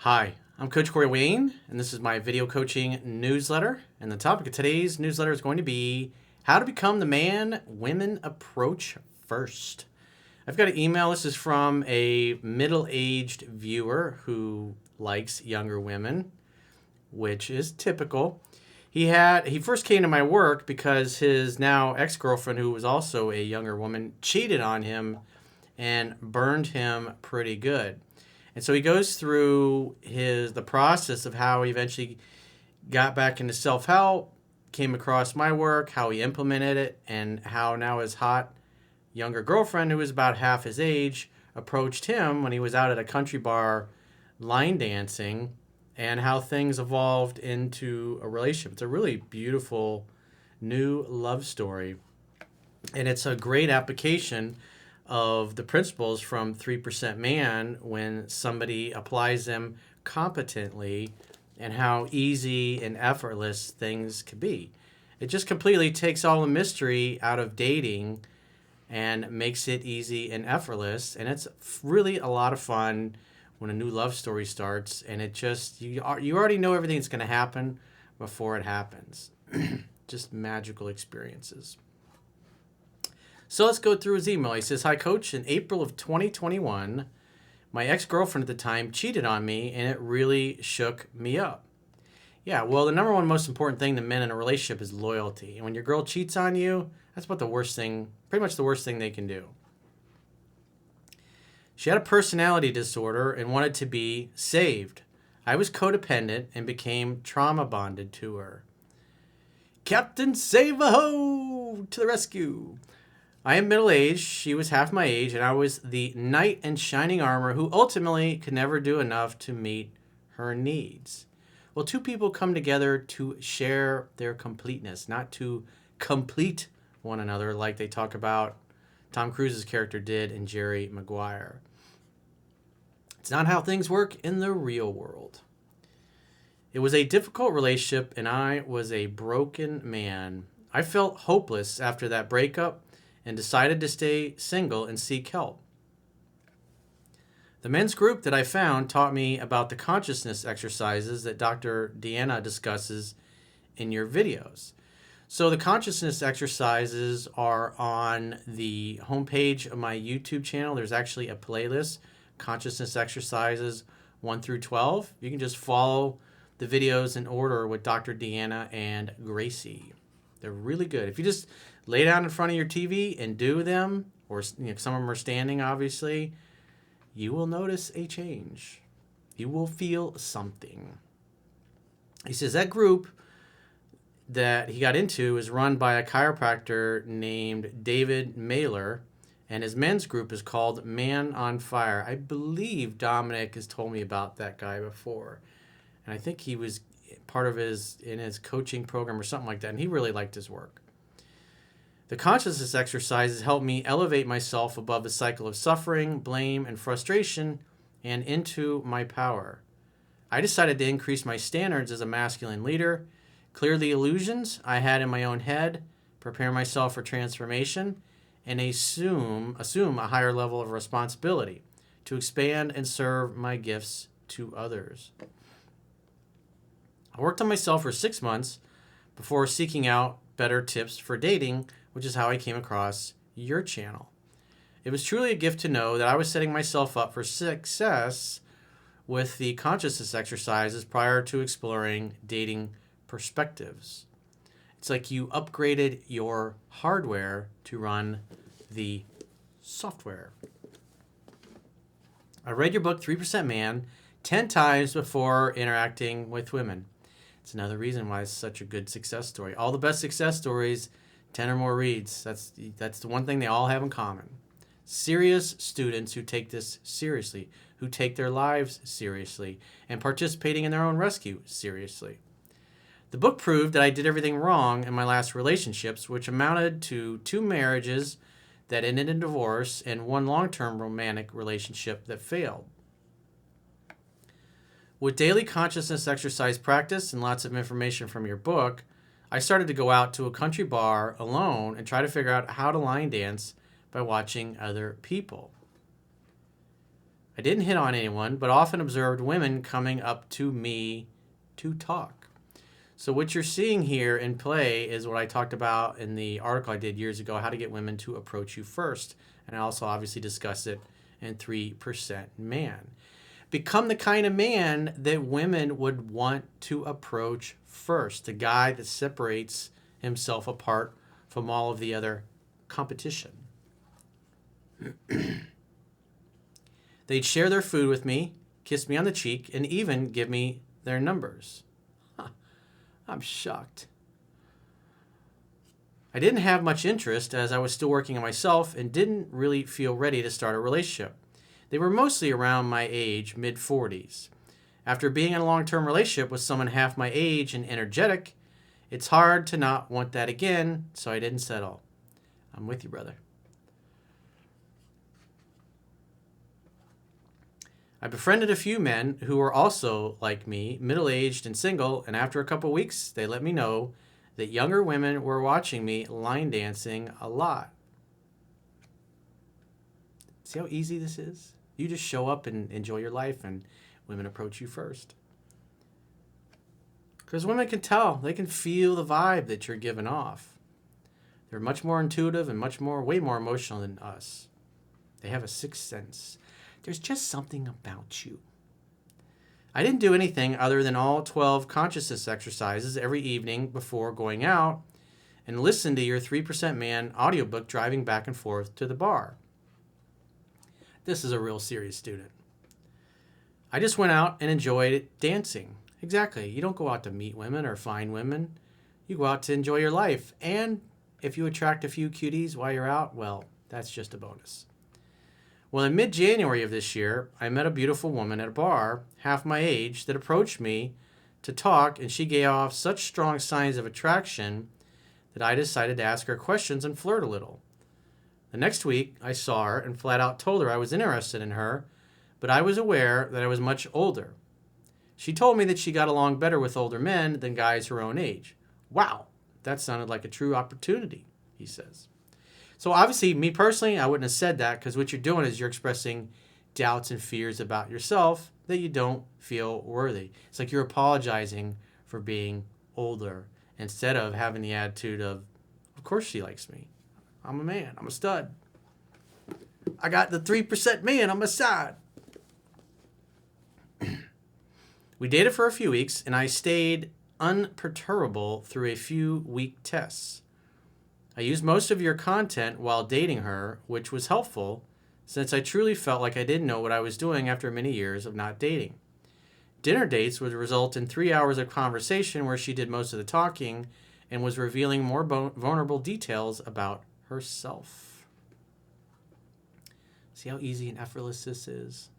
Hi, I'm Coach Corey Wayne, and this is my video coaching newsletter. And the topic of today's newsletter is going to be how to become the man women approach first. I've got an email. This is from a middle-aged viewer who likes younger women, which is typical. He first came to my work because his now ex-girlfriend, who was also a younger woman, cheated on him and burned him pretty good. And so he goes through the process of how he eventually got back into self-help, came across my work, how he implemented it, and how now his hot younger girlfriend, who was about half his age, approached him when he was out at a country bar line dancing, and how things evolved into a relationship. It's a really beautiful new love story, and it's a great application of the principles from 3% Man when somebody applies them competently, and how easy and effortless things can be. It just completely takes all the mystery out of dating and makes it easy and effortless, and it's really a lot of fun when a new love story starts, and it just you already know everything that's going to happen before it happens. Just magical experiences. So let's go through his email. He says, "Hi, Coach. In April of 2021, my ex-girlfriend at the time cheated on me, and it really shook me up." Yeah, well, the number one most important thing to men in a relationship is loyalty. And when your girl cheats on you, that's about pretty much the worst thing they can do. She had a personality disorder and wanted to be saved. I was codependent and became trauma bonded to her. Captain Save-A-Ho to the rescue. I am middle-aged, she was half my age, and I was the knight in shining armor who ultimately could never do enough to meet her needs. Well, two people come together to share their completeness, not to complete one another like they talk about Tom Cruise's character did in Jerry Maguire. It's not how things work in the real world. It was a difficult relationship, and I was a broken man. I felt hopeless after that breakup and decided to stay single and seek help. The men's group that I found taught me about the consciousness exercises that Dr. Deanna discusses in your videos. So the consciousness exercises are on the homepage of my YouTube channel. There's actually a playlist, Consciousness Exercises 1 through 12. You can just follow the videos in order with Dr. Deanna and Gracie. They're really good. If you just lay down in front of your TV and do them, or some of them are standing, obviously, you will notice a change. You will feel something. He says that group that he got into is run by a chiropractor named David Mailer, and his men's group is called Man on Fire. I believe Dominic has told me about that guy before, and I think he was part of his coaching program or something like that, and he really liked his work. The consciousness exercises help me elevate myself above the cycle of suffering, blame, and frustration and into my power. I decided to increase my standards as a masculine leader, clear the illusions I had in my own head, prepare myself for transformation, and assume a higher level of responsibility to expand and serve my gifts to others. I worked on myself for 6 months before seeking out better tips for dating, which is how I came across your channel. It was truly a gift to know that I was setting myself up for success with the consciousness exercises prior to exploring dating perspectives. It's like you upgraded your hardware to run the software. I read your book, 3% Man, 10 times before interacting with women. It's another reason why it's such a good success story. All the best success stories, 10 or more reads. That's the one thing they all have in common. Serious students who take this seriously, who take their lives seriously, and participating in their own rescue seriously. The book proved that I did everything wrong in my last relationships, which amounted to 2 marriages that ended in divorce and 1 long-term romantic relationship that failed. With daily consciousness exercise practice and lots of information from your book, I started to go out to a country bar alone and try to figure out how to line dance by watching other people. I didn't hit on anyone, but often observed women coming up to me to talk. So what you're seeing here in play is what I talked about in the article I did years ago, how to get women to approach you first. And I also obviously discuss it in 3% Man. Become the kind of man that women would want to approach first, the guy that separates himself apart from all of the other competition. They'd share their food with me, kiss me on the cheek, and even give me their numbers. I'm shocked. I didn't have much interest as I was still working on myself and didn't really feel ready to start a relationship. They were mostly around my age, mid-40s. After being in a long-term relationship with someone half my age and energetic, it's hard to not want that again, so I didn't settle. I'm with you, brother. I befriended a few men who were also like me, middle-aged and single, and after a couple weeks, they let me know that younger women were watching me line dancing a lot. See how easy this is? You just show up and enjoy your life, and women approach you first. Because women can tell. They can feel the vibe that you're giving off. They're much more intuitive and way more emotional than us. They have a sixth sense. There's just something about you. I didn't do anything other than all 12 consciousness exercises every evening before going out and listen to your 3% Man audiobook driving back and forth to the bar. This is a real serious student. I just went out and enjoyed dancing. Exactly. You don't go out to meet women or find women. You go out to enjoy your life. And if you attract a few cuties while you're out, well, that's just a bonus. Well, in mid-January of this year, I met a beautiful woman at a bar, half my age, that approached me to talk, and she gave off such strong signs of attraction that I decided to ask her questions and flirt a little. The next week, I saw her and flat out told her I was interested in her, but I was aware that I was much older. She told me that she got along better with older men than guys her own age. Wow, that sounded like a true opportunity, he says. So obviously, me personally, I wouldn't have said that, because what you're doing is you're expressing doubts and fears about yourself that you don't feel worthy. It's like you're apologizing for being older instead of having the attitude of course she likes me. I'm a man. I'm a stud. I got the 3% man on my side. We dated for a few weeks, and I stayed unperturbable through a few week tests. I used most of your content while dating her, which was helpful since I truly felt like I didn't know what I was doing after many years of not dating. Dinner dates would result in 3 hours of conversation where she did most of the talking and was revealing more vulnerable details about herself. See how easy and effortless this is?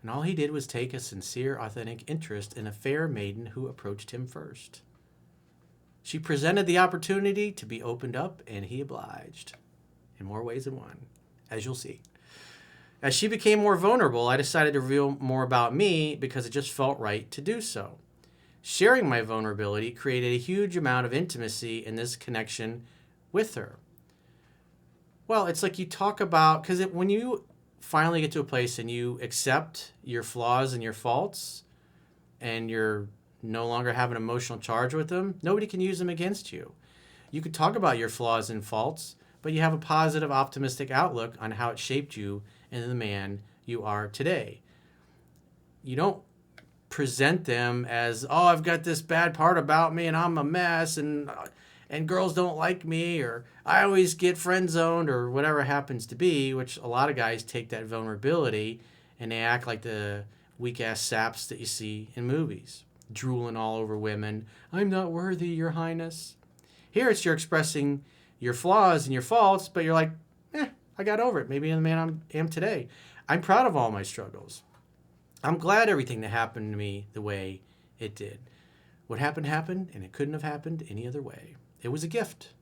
And all he did was take a sincere, authentic interest in a fair maiden who approached him first. She presented the opportunity to be opened up, and he obliged in more ways than one, as you'll see. As she became more vulnerable, I decided to reveal more about me because it just felt right to do so. Sharing my vulnerability created a huge amount of intimacy in this connection with her. Well, it's like you talk about, because when you finally get to a place and you accept your flaws and your faults, and you're no longer have an emotional charge with them, nobody can use them against you. You could talk about your flaws and faults, but you have a positive, optimistic outlook on how it shaped you into the man you are today. You don't present them as, oh, I've got this bad part about me and I'm a mess and girls don't like me, or I always get friend zoned, or whatever it happens to be, which a lot of guys take that vulnerability and they act like the weak-ass saps that you see in movies, drooling all over women. I'm not worthy, Your Highness. Here it's you're expressing your flaws and your faults, but you're like, I got over it. Maybe I'm the man I am today. I'm proud of all my struggles. I'm glad everything that happened to me the way it did. What happened happened, and it couldn't have happened any other way. It was a gift.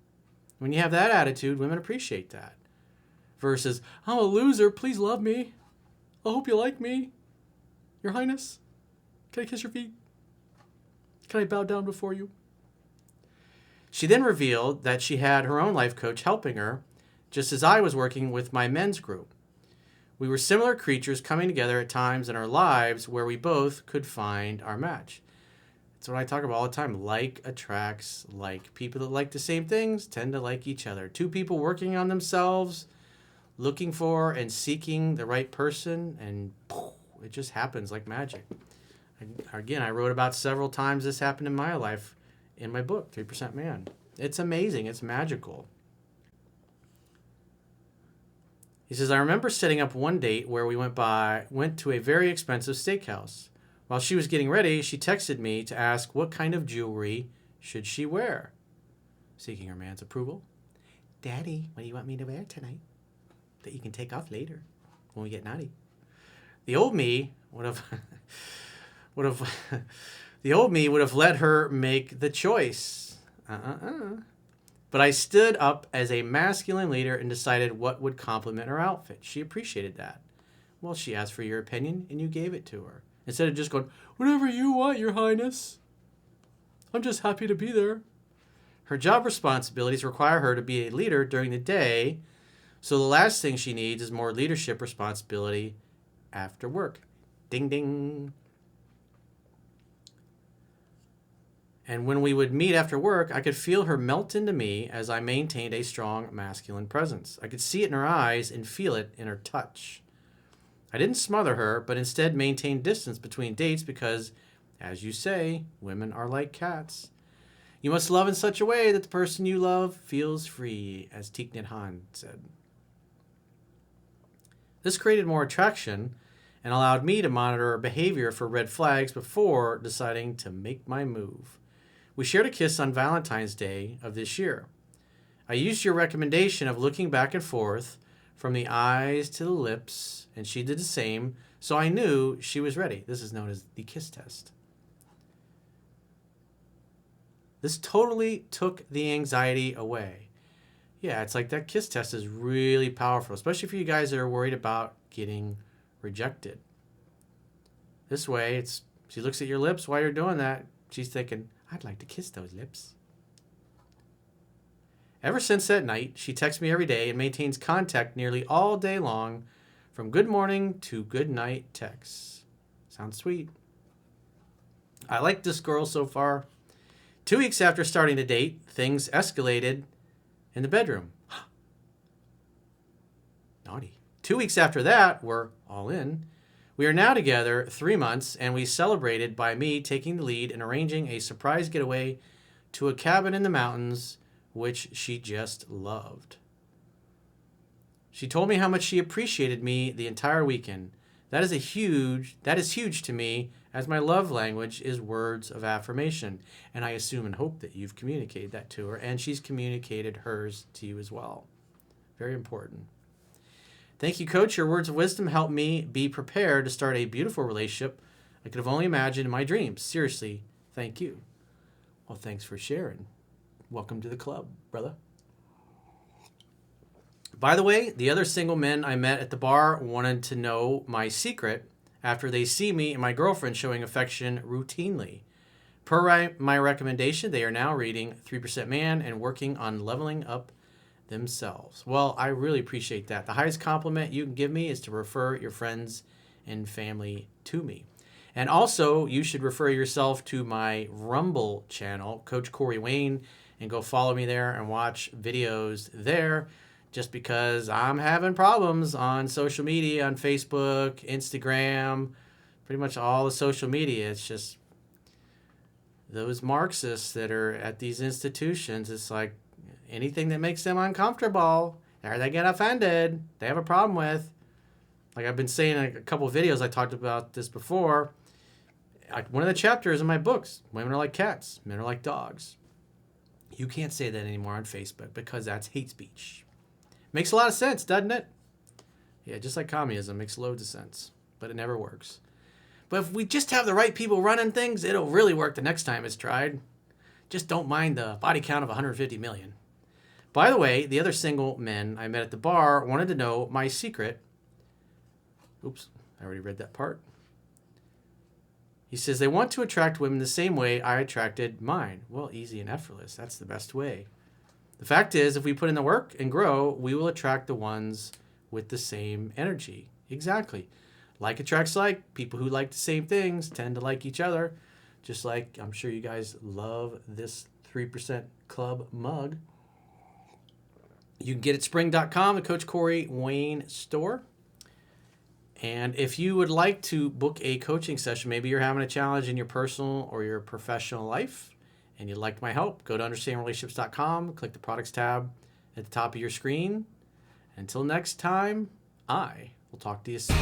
When you have that attitude, women appreciate that. Versus, I'm a loser, please love me. I hope you like me. Your Highness, can I kiss your feet? Can I bow down before you? She then revealed that she had her own life coach helping her, just as I was working with my men's group. We were similar creatures coming together at times in our lives where we both could find our match. That's what I talk about all the time. Like attracts like. People that like the same things tend to like each other. Two people working on themselves, looking for and seeking the right person, and it just happens like magic. Again, I wrote about several times this happened in my life in my book, 3% Man. It's amazing. It's magical. He says, I remember setting up one date where we went to a very expensive steakhouse. While she was getting ready, she texted me to ask what kind of jewelry should she wear. Seeking her man's approval. Daddy, what do you want me to wear tonight? That you can take off later when we get naughty. The old me would have let her make the choice. But I stood up as a masculine leader and decided what would complement her outfit. She appreciated that. Well, she asked for your opinion and you gave it to her. Instead of just going, whatever you want, Your Highness. I'm just happy to be there. Her job responsibilities require her to be a leader during the day, so the last thing she needs is more leadership responsibility after work. Ding, ding. And when we would meet after work, I could feel her melt into me as I maintained a strong masculine presence. I could see it in her eyes and feel it in her touch. I didn't smother her, but instead maintained distance between dates because, as you say, women are like cats. You must love in such a way that the person you love feels free, as Thich Nhat Hanh said. This created more attraction and allowed me to monitor her behavior for red flags before deciding to make my move. We shared a kiss on Valentine's Day of this year. I used your recommendation of looking back and forth from the eyes to the lips, and she did the same, so I knew she was ready. This is known as the kiss test. This totally took the anxiety away. Yeah, it's like that kiss test is really powerful, especially for you guys that are worried about getting rejected. This way, she looks at your lips while you're doing that. She's thinking, I'd like to kiss those lips. Ever since that night, she texts me every day and maintains contact nearly all day long, from good morning to good night texts. Sounds sweet. I like this girl so far. 2 weeks after starting the date, things escalated in the bedroom. Naughty. 2 weeks after that, we're all in. We are now together 3 months, and we celebrated by me taking the lead and arranging a surprise getaway to a cabin in the mountains, which she just loved. She told me how much she appreciated me the entire weekend. That is huge to me, as my love language is words of affirmation. And I assume and hope that you've communicated that to her, and she's communicated hers to you as well. Very important. Thank you, Coach. Your words of wisdom helped me be prepared to start a beautiful relationship I could have only imagined in my dreams. Seriously, thank you. Well, thanks for sharing. Welcome to the club, brother. By the way, the other single men I met at the bar wanted to know my secret after they see me and my girlfriend showing affection routinely. Per my recommendation, they are now reading 3% Man and working on leveling up themselves. Well, I really appreciate that. The highest compliment you can give me is to refer your friends and family to me. And also, you should refer yourself to my Rumble channel, Coach Corey Wayne, and go follow me there and watch videos there, just because I'm having problems on social media, on Facebook, Instagram, pretty much all the social media. It's just those Marxists that are at these institutions. It's like anything that makes them uncomfortable or they get offended, they have a problem with. Like I've been saying in a couple of videos, I talked about this before. One of the chapters in my books, women are like cats, men are like dogs. You can't say that anymore on Facebook because that's hate speech. Makes a lot of sense, doesn't it? Yeah, just like communism, makes loads of sense, but it never works. But if we just have the right people running things, it'll really work the next time it's tried. Just don't mind the body count of 150 million. By the way, the other single men I met at the bar wanted to know my secret. Oops, I already read that part. He says they want to attract women the same way I attracted mine. Well, easy and effortless. That's the best way. The fact is, if we put in the work and grow, we will attract the ones with the same energy. Exactly. Like attracts like. People who like the same things tend to like each other. Just like I'm sure you guys love this 3% Club mug. You can get it at spring.com, the Coach Corey Wayne store. And if you would like to book a coaching session, maybe you're having a challenge in your personal or your professional life, and you'd like my help, go to understandingrelationships.com, click the products tab at the top of your screen. Until next time, I will talk to you soon.